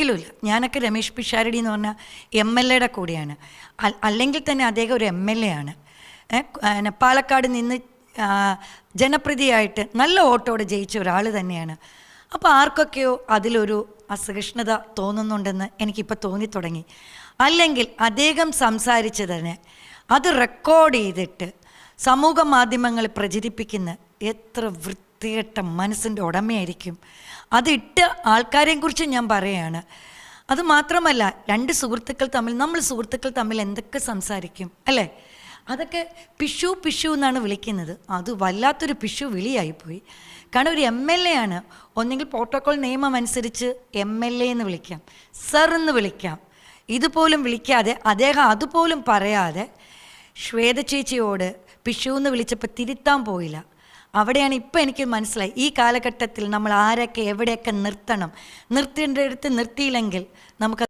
ഒരിക്കലുമില്ല. ഞാനൊക്കെ രമേശ് പിഷാരടി എന്ന് പറഞ്ഞാൽ MLA കൂടെയാണ്. അല്ലെങ്കിൽ തന്നെ അദ്ദേഹം ഒരു MLA ആണ്. പാലക്കാട് നിന്ന് ജനപ്രതിയായിട്ട് നല്ല വോട്ടോടെ ജയിച്ച ഒരാൾ തന്നെയാണ്. അപ്പോൾ ആർക്കൊക്കെയോ അതിലൊരു അസഹിഷ്ണുത തോന്നുന്നുണ്ടെന്ന് എനിക്കിപ്പോൾ തോന്നിത്തുടങ്ങി. അല്ലെങ്കിൽ അദ്ദേഹം സംസാരിച്ചതിനെ അത് റെക്കോർഡ് ചെയ്തിട്ട് സമൂഹ മാധ്യമങ്ങളിൽ പ്രചരിപ്പിക്കുന്ന എത്ര വൃത്തികെട്ട മനസ്സിൻ്റെ ഉടമയായിരിക്കും. അതിട്ട് ആൾക്കാരെയും കുറിച്ച് ഞാൻ പറയുകയാണ്. അതുമാത്രമല്ല, നമ്മൾ സുഹൃത്തുക്കൾ തമ്മിൽ എന്തൊക്കെ സംസാരിക്കും അല്ലേ? അതൊക്കെ പിഷു എന്നാണ് വിളിക്കുന്നത്. അത് വല്ലാത്തൊരു പിഷു വിളിയായിപ്പോയി. കാരണം ഒരു MLA ആണ്. ഒന്നെങ്കിൽ പ്രോട്ടോക്കോൾ നിയമം അനുസരിച്ച് MLA എന്ന് വിളിക്കാം, സർ എന്ന് വിളിക്കാം. ഇതുപോലും വിളിക്കാതെ അദ്ദേഹം അതുപോലും പറയാതെ ശ്വേത ചേച്ചിയോട് പിഷു എന്ന് വിളിച്ചപ്പോൾ തിരുത്താൻ പോയില്ല. അവിടെയാണ് ഇപ്പം എനിക്ക് മനസ്സിലായി ഈ കാലഘട്ടത്തിൽ നമ്മൾ ആരൊക്കെ എവിടെയൊക്കെ നിർത്തേണ്ടടുത്ത് നിർത്തിയില്ലെങ്കിൽ നമുക്ക്